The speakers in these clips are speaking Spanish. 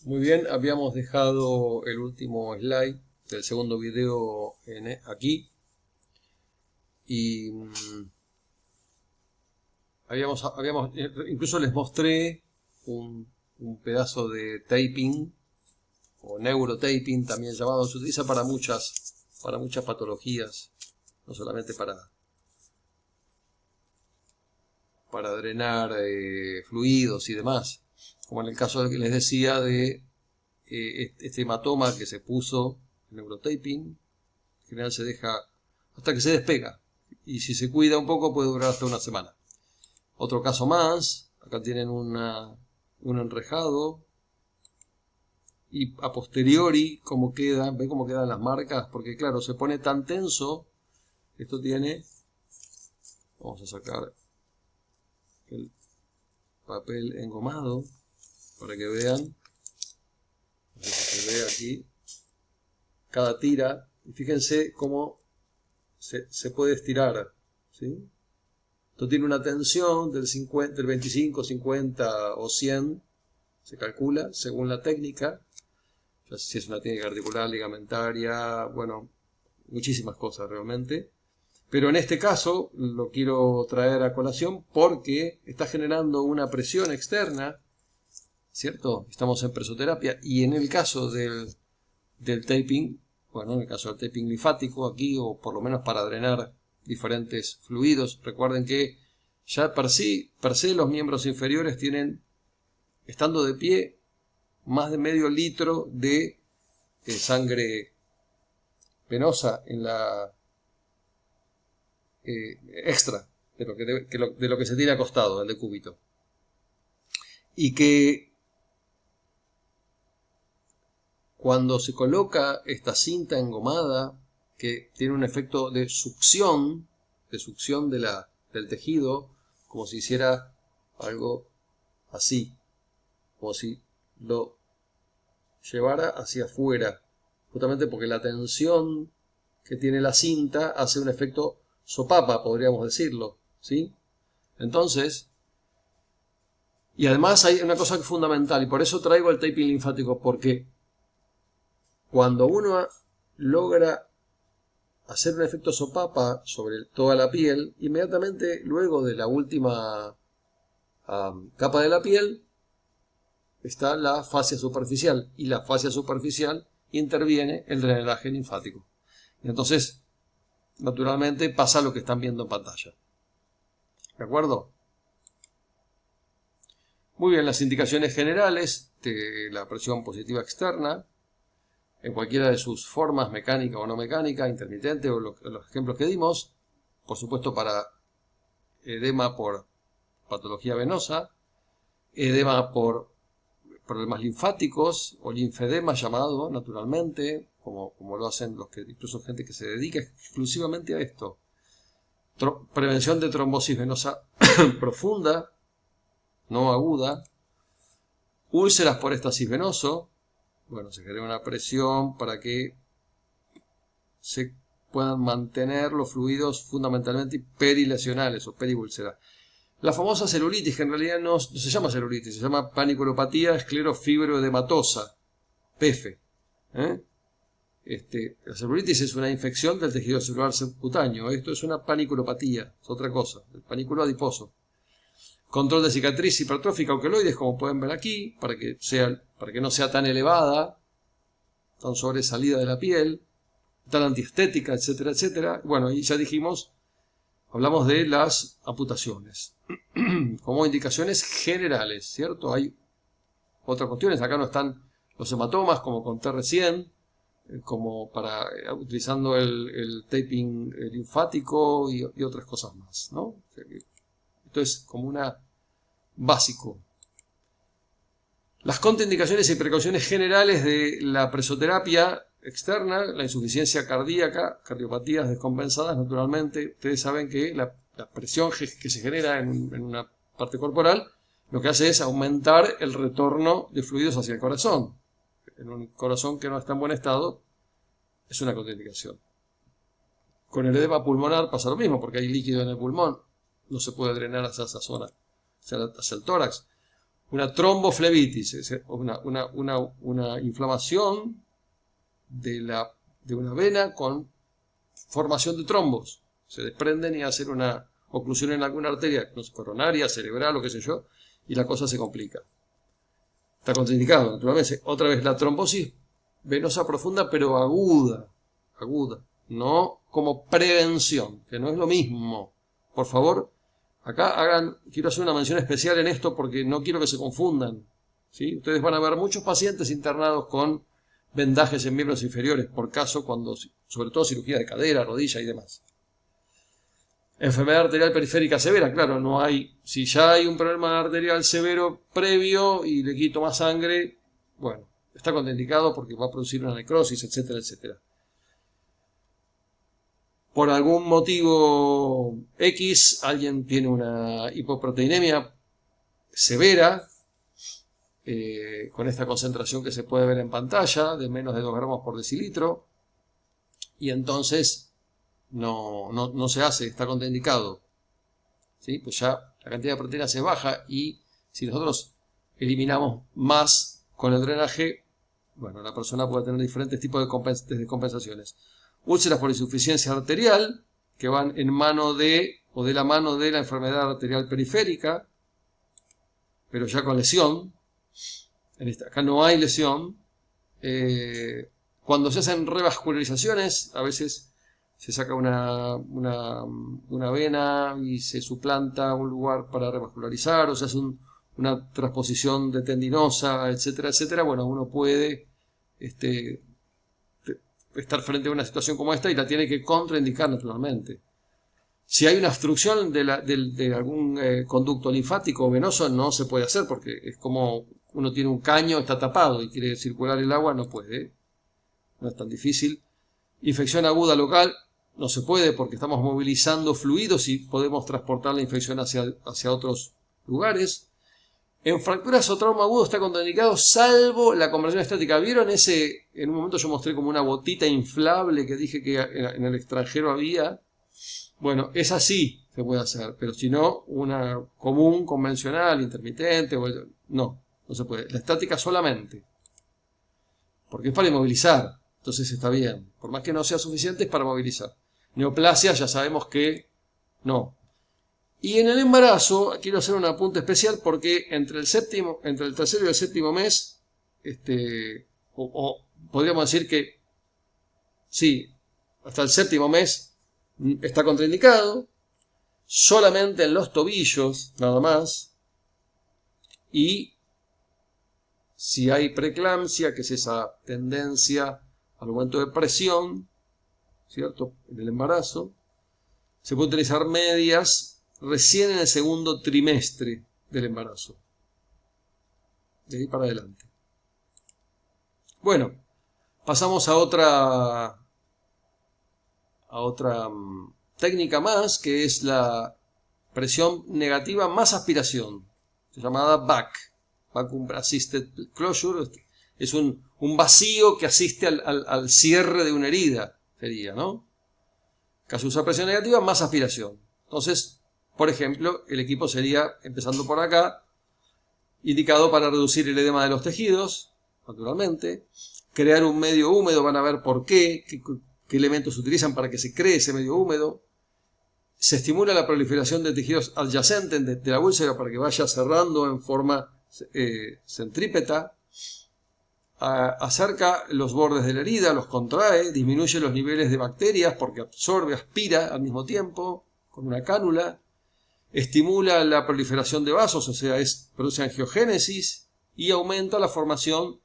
Muy bien, habíamos dejado el último slide del segundo video aquí y incluso les mostré un pedazo de taping o neurotaping también llamado. Se utiliza para muchas patologías, no solamente para drenar fluidos y demás, como en el caso que les decía de este hematoma que se puso, neurotaping, en general se deja hasta que se despega, y si se cuida un poco puede durar hasta una semana. Otro caso más, acá tienen un enrejado, y a posteriori cómo queda, ven cómo quedan las marcas, porque claro, se pone tan tenso. Esto tiene, vamos a sacar el papel engomado para que vean, se ve aquí cada tira, y fíjense cómo se puede estirar, ¿sí? Esto tiene una tensión del 25, 50 o 100, se calcula según la técnica, ya si es una técnica articular, ligamentaria, bueno, muchísimas cosas realmente. Pero en este caso lo quiero traer a colación porque está generando una presión externa, ¿cierto? Estamos en presoterapia, y en el caso del taping, bueno, en el caso del taping linfático aquí, o por lo menos para drenar diferentes fluidos, recuerden que ya per se los miembros inferiores tienen, estando de pie, más de medio litro de sangre venosa en la extra de lo que se tiene acostado, el decúbito, y que cuando se coloca esta cinta engomada, que tiene un efecto de succión del tejido, como si hiciera algo así, como si lo llevara hacia afuera, justamente porque la tensión que tiene la cinta hace un efecto sopapa, podríamos decirlo, ¿sí? Entonces, y además hay una cosa fundamental, y por eso traigo el taping linfático, porque cuando uno logra hacer un efecto sopapa sobre toda la piel, inmediatamente luego de la última capa de la piel está la fascia superficial, y la fascia superficial interviene el drenaje linfático. Y entonces, naturalmente, pasa lo que están viendo en pantalla. ¿De acuerdo? Muy bien, las indicaciones generales de la presión positiva externa, en cualquiera de sus formas, mecánica o no mecánica, intermitente, o los ejemplos que dimos, por supuesto para edema por patología venosa, edema por problemas linfáticos o linfedema llamado naturalmente, como lo hacen incluso gente que se dedica exclusivamente a esto. Prevención de trombosis venosa profunda, no aguda. Úlceras por éstasis venoso. Bueno, se genera una presión para que se puedan mantener los fluidos fundamentalmente perilesionales o periúlceras. La famosa celulitis, que en realidad no se llama celulitis, se llama paniculopatía esclerofibroedematosa, PEF. La celulitis es una infección del tejido celular subcutáneo. Esto es una paniculopatía, es otra cosa, el panículo adiposo. Control de cicatriz hipertrófica oqueloides, como pueden ver aquí, para que no sea tan elevada, tan sobresalida de la piel, tan antiestética, etcétera, etcétera. Bueno, y ya dijimos, hablamos de las amputaciones como indicaciones generales, ¿cierto? Hay otras cuestiones, acá no están los hematomas, como conté recién, como utilizando el taping linfático y otras cosas más, ¿no? O sea que esto es como una básico. Las contraindicaciones y precauciones generales de la presoterapia externa, la insuficiencia cardíaca, cardiopatías descompensadas, naturalmente. Ustedes saben que la presión que se genera en una parte corporal lo que hace es aumentar el retorno de fluidos hacia el corazón. En un corazón que no está en buen estado, es una contraindicación. Con el edema pulmonar pasa lo mismo, porque hay líquido en el pulmón, no se puede drenar hacia esa zona, hacia el tórax. una tromboflebitis, es decir, una inflamación de una vena con formación de trombos. Se desprenden y hacen una oclusión en alguna arteria, no sé, coronaria, cerebral o qué sé yo, y la cosa se complica. Está contraindicado, naturalmente. Otra vez, la trombosis venosa profunda, pero aguda, no como prevención, que no es lo mismo. Por favor, acá quiero hacer una mención especial en esto porque no quiero que se confundan, ¿sí? Ustedes van a ver muchos pacientes internados con vendajes en miembros inferiores, por caso, sobre todo cirugía de cadera, rodilla y demás. Enfermedad arterial periférica severa, claro, no hay. Si ya hay un problema arterial severo previo y le quito más sangre, bueno, está contraindicado porque va a producir una necrosis, etcétera, etcétera. Por algún motivo X, alguien tiene una hipoproteinemia severa, con esta concentración que se puede ver en pantalla, de menos de 2 gramos por decilitro, y entonces no se hace, está contraindicado, ¿sí? Pues ya la cantidad de proteína se baja y si nosotros eliminamos más con el drenaje, bueno, la persona puede tener diferentes tipos de compensaciones. Úlceras por insuficiencia arterial, que van de la mano de la enfermedad arterial periférica, pero ya con lesión. Acá no hay lesión. Cuando se hacen revascularizaciones, a veces se saca una vena y se suplanta un lugar para revascularizar, o se hace una transposición de tendinosa, etcétera, etcétera. Bueno, uno puede estar frente a una situación como esta y la tiene que contraindicar naturalmente. Si hay una obstrucción de algún conducto linfático o venoso, no se puede hacer porque es como uno tiene un caño, está tapado y quiere circular el agua, no puede. No es tan difícil. Infección aguda local, no se puede porque estamos movilizando fluidos y podemos transportar la infección hacia otros lugares. En fracturas o trauma agudo está contraindicado salvo la conversión estática. ¿Vieron en un momento yo mostré como una botita inflable que dije que en el extranjero había? Bueno, esa sí se puede hacer, pero si no, una común, convencional, intermitente, no se puede. La estática solamente, porque es para inmovilizar, entonces está bien. Por más que no sea suficiente, es para movilizar. Neoplasia ya sabemos que no. Y en el embarazo, quiero hacer un apunte especial porque entre el tercero y el séptimo mes, o podríamos decir que sí, hasta el séptimo mes está contraindicado, solamente en los tobillos, nada más, y si hay preeclampsia, que es esa tendencia al aumento de presión, ¿cierto?, en el embarazo, se puede utilizar medias recién en el segundo trimestre del embarazo, de ahí para adelante. Bueno, pasamos a otra técnica más, que es la presión negativa más aspiración, llamada BAC, Vacuum Assisted Closure. Es un vacío que asiste al cierre de una herida, sería, ¿no? Caso usa presión negativa más aspiración. Entonces, por ejemplo, el equipo sería, empezando por acá, indicado para reducir el edema de los tejidos, naturalmente, crear un medio húmedo, van a ver por qué elementos se utilizan para que se cree ese medio húmedo. Se estimula la proliferación de tejidos adyacentes de la úlcera para que vaya cerrando en forma centrípeta. Acerca los bordes de la herida, los contrae, disminuye los niveles de bacterias porque absorbe, aspira al mismo tiempo con una cánula. Estimula la proliferación de vasos, o sea, produce angiogénesis y aumenta la formación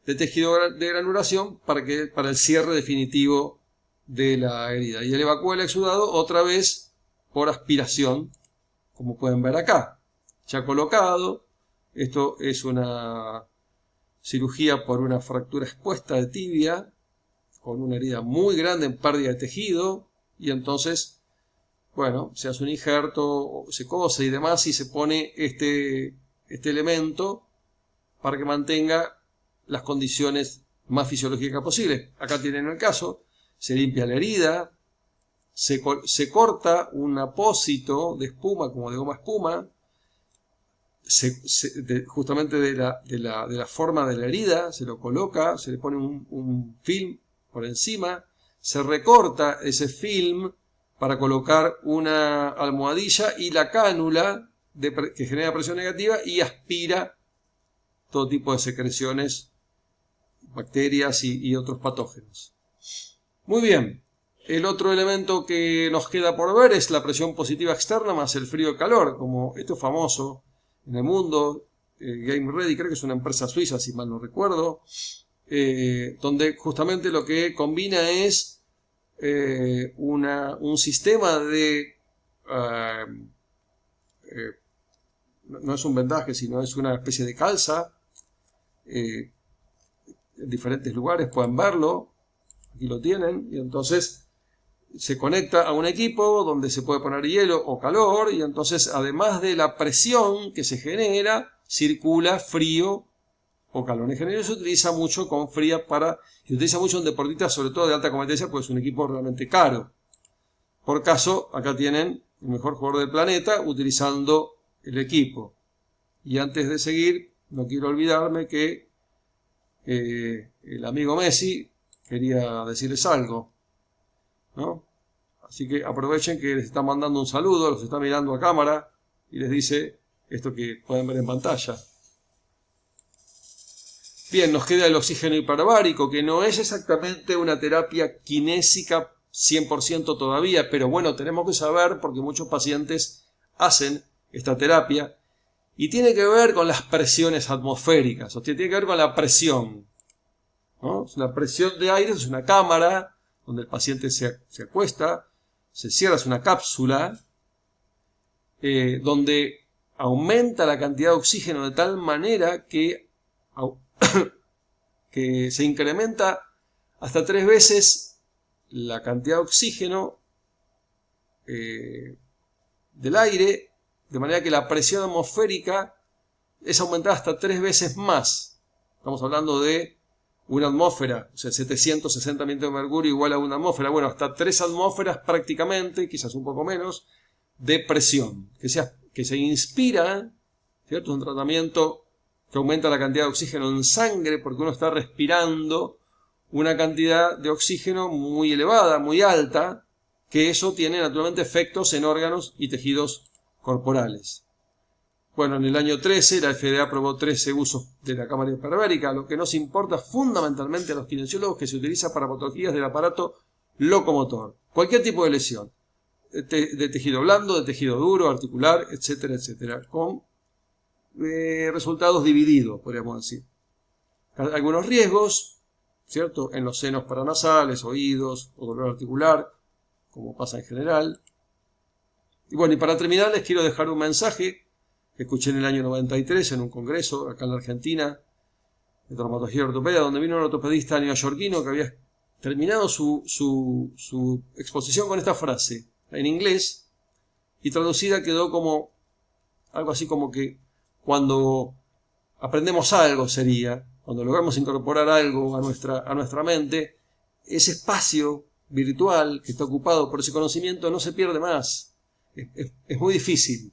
de tejido de granulación para el cierre definitivo de la herida. Y él evacúa el exudado otra vez por aspiración, como pueden ver acá. Ya colocado, esto es una cirugía por una fractura expuesta de tibia, con una herida muy grande en pérdida de tejido, y entonces, bueno, se hace un injerto, se cose y demás, y se pone este elemento para que mantenga las condiciones más fisiológicas posibles. Acá tienen el caso, se limpia la herida, se corta un apósito de espuma, como de goma espuma, justamente de la forma de la herida, se lo coloca, se le pone un film por encima, se recorta ese film para colocar una almohadilla y la cánula que genera presión negativa y aspira todo tipo de secreciones, bacterias y otros patógenos. Muy bien. El otro elemento que nos queda por ver es la presión positiva externa más el frío y calor, como esto es famoso en el mundo. Game Ready, creo que es una empresa suiza, si mal no recuerdo, donde justamente lo que combina es un sistema de... no es un vendaje, sino es una especie de calza. En diferentes lugares pueden verlo, aquí lo tienen, y entonces se conecta a un equipo donde se puede poner hielo o calor, y entonces además de la presión que se genera, circula frío o calor. En general se utiliza mucho con fría se utiliza mucho en deportistas, sobre todo de alta competencia, pues es un equipo realmente caro. Por caso, acá tienen el mejor jugador del planeta utilizando el equipo. Y antes de seguir, no quiero olvidarme que el amigo Messi quería decirles algo, ¿no? Así que aprovechen que les está mandando un saludo, los está mirando a cámara y les dice esto que pueden ver en pantalla. Bien, nos queda el oxígeno hiperbárico, que no es exactamente una terapia kinésica 100% todavía, pero bueno, tenemos que saber porque muchos pacientes hacen esta terapia y tiene que ver con las presiones atmosféricas, o sea, tiene que ver con la presión, ¿no? Es una presión de aire, es una cámara donde el paciente se acuesta, se cierra, es una cápsula donde aumenta la cantidad de oxígeno de tal manera que se incrementa hasta 3 veces la cantidad de oxígeno del aire, de manera que la presión atmosférica es aumentada hasta 3 veces más. Estamos hablando de una atmósfera, o sea, 760 milímetros de mercurio igual a una atmósfera. Bueno, hasta 3 atmósferas prácticamente, quizás un poco menos, de presión, que se inspira, ¿cierto? Es un tratamiento que aumenta la cantidad de oxígeno en sangre porque uno está respirando una cantidad de oxígeno muy elevada, muy alta, que eso tiene naturalmente efectos en órganos y tejidos corporales. Bueno, en el año 13 la FDA aprobó 13 usos de la cámara hiperbárica. Lo que nos importa fundamentalmente a los kinesiólogos que se utiliza para patologías del aparato locomotor. Cualquier tipo de lesión, de tejido blando, de tejido duro, articular, etcétera, etcétera, con resultados divididos, podríamos decir. Algunos riesgos, ¿cierto? En los senos paranasales, oídos o dolor articular, como pasa en general. Y bueno, y para terminar les quiero dejar un mensaje que escuché en el año 93 en un congreso acá en la Argentina de traumatología y ortopedia, donde vino un ortopedista neoyorquino que había terminado su exposición con esta frase en inglés y traducida quedó como algo así como que cuando aprendemos algo sería, cuando logramos incorporar algo a nuestra mente, ese espacio virtual que está ocupado por ese conocimiento no se pierde más. Es muy difícil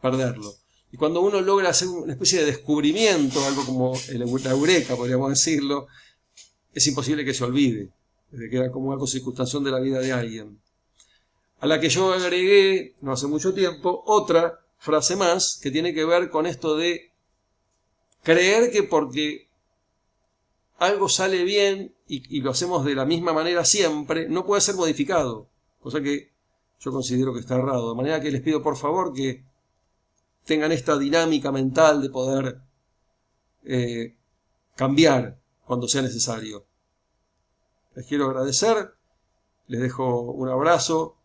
perderlo. Y cuando uno logra hacer una especie de descubrimiento, algo como la eureka, podríamos decirlo, es imposible que se olvide. Queda como algo circunstancial de la vida de alguien. A la que yo agregué, no hace mucho tiempo, otra frase más que tiene que ver con esto de creer que porque algo sale bien y lo hacemos de la misma manera siempre, no puede ser modificado. Cosa que yo considero que está errado. De manera que les pido por favor que tengan esta dinámica mental de poder cambiar cuando sea necesario. Les quiero agradecer, les dejo un abrazo,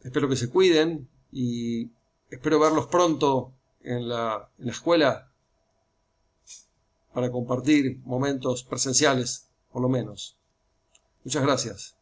espero que se cuiden y espero verlos pronto en la escuela para compartir momentos presenciales, por lo menos. Muchas gracias.